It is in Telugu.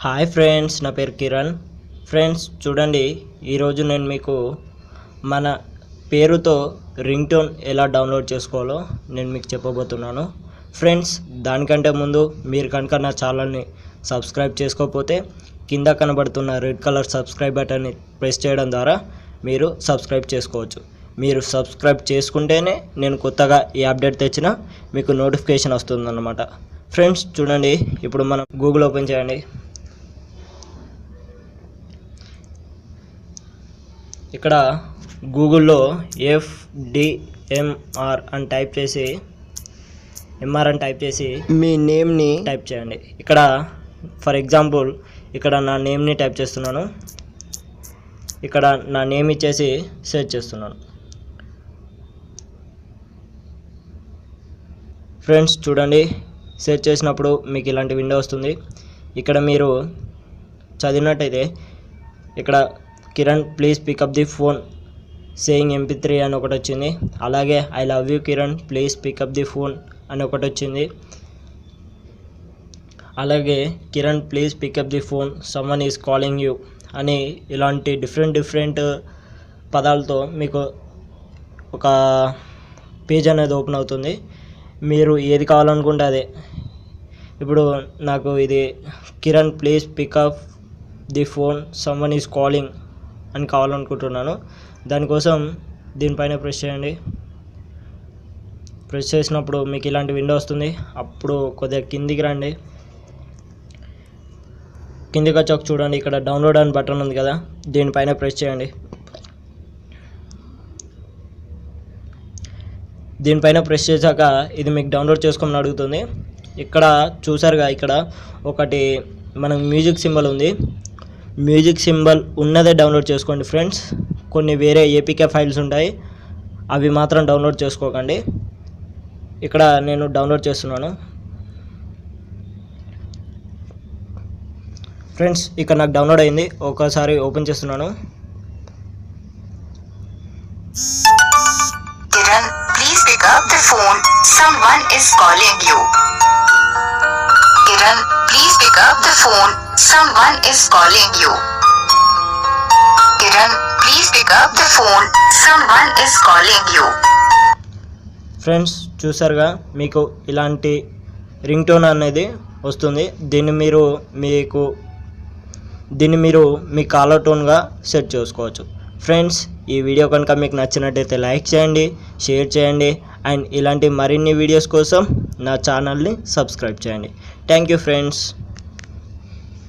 హాయ్ ఫ్రెండ్స్, నా పేరు కిరణ్. ఫ్రెండ్స్ చూడండి, ఈరోజు నేను మీకు మన పేరుతో రింగ్ టోన్ ఎలా డౌన్లోడ్ చేసుకోవాలో నేను మీకు చెప్పబోతున్నాను. ఫ్రెండ్స్, దానికంటే ముందు మీరు కనుక నా ఛానల్ని సబ్స్క్రైబ్ చేసుకోకపోతే కింద కనబడుతున్న రెడ్ కలర్ సబ్స్క్రైబ్ బటన్ని ప్రెస్ చేయడం ద్వారా మీరు సబ్స్క్రైబ్ చేసుకోవచ్చు. మీరు సబ్స్క్రైబ్ చేసుకుంటేనే నేను కొత్తగా ఈ అప్డేట్ తెచ్చినా మీకు నోటిఫికేషన్ వస్తుందన్నమాట. ఫ్రెండ్స్ చూడండి, ఇప్పుడు మనం గూగుల్ ఓపెన్ చేయండి. ఇక్కడ గూగుల్లో FDMR అని టైప్ చేసి మీ నేమ్ని టైప్ చేయండి. ఇక్కడ ఫర్ ఎగ్జాంపుల్ ఇక్కడ నా నేమ్ని టైప్ చేస్తున్నాను. ఇక్కడ నా నేమ్ ఇచ్చేసి సెర్చ్ చేస్తున్నాను. ఫ్రెండ్స్ చూడండి, సెర్చ్ చేసినప్పుడు మీకు ఇలాంటి విండో వస్తుంది. ఇక్కడ మీరు చదివినట్టయితే ఇక్కడ Kiran please pickup the phone saying MP3 అని ఒకటి వచ్చింది. అలాగే I love you Kiran please pickup the phone అని ఒకటి వచ్చింది. అలాగే Kiran please pickup the phone someone is calling you అని ఇలాంటి డిఫరెంట్ పదాలతో మీకు ఒక పేజ్ అనేది ఓపెన్ అవుతుంది. మీరు ఏది కావాలనుకుంటే అదే. ఇప్పుడు నాకు ఇది Kiran please pickup the phone someone is calling అని కావాలనుకుంటున్నాను. దానికోసం దీనిపైన ప్రెస్ చేయండి. ప్రెస్ చేసినప్పుడు మీకు ఇలాంటి విండో వస్తుంది. అప్పుడు కొద్దిగా కిందికి రండి. కిందికి వచ్చాక చూడండి, ఇక్కడ డౌన్లోడ్ అని బటన్ ఉంది కదా, దీనిపైన ప్రెస్ చేయండి. దీనిపైన ప్రెస్ చేశాక ఇది మీకు డౌన్లోడ్ చేసుకోమని అడుగుతుంది. ఇక్కడ చూసారుగా, ఇక్కడ ఒకటి మనకు మ్యూజిక్ సింబల్ ఉంది. మ్యూజిక్ సింబల్ ఉన్నదే డౌన్లోడ్ చేసుకోండి ఫ్రెండ్స్. కొన్ని వేరే APK ఫైల్స్ ఉంటాయి, అవి మాత్రం డౌన్లోడ్ చేసుకోకండి. ఇక్కడ నేను డౌన్లోడ్ చేస్తున్నాను. ఫ్రెండ్స్ ఇక్కడ నాకు డౌన్లోడ్ అయింది. ఒకసారి ఓపెన్ చేస్తున్నాను. Kiran, please pick up the phone. Someone is calling you. Kiran, please pick up the phone. Someone is calling you. Kiran, please pick up the phone. Someone is calling you. Friends చూసారుగా, మీకు ఇలాంటి రింగ్ టోన్ అనేది వస్తుంది. దీన్ని మీరు మీ కాలర్ టోన్గా సెట్ చేసుకోవచ్చు. ఫ్రెండ్స్, ఈ వీడియో కనుక మీకు నచ్చినట్టయితే లైక్ చేయండి, షేర్ చేయండి, అండ్ ఇలాంటి మరిన్ని వీడియోస్ కోసం నా ఛానల్ని సబ్స్క్రైబ్ చేయండి. Thank you friends.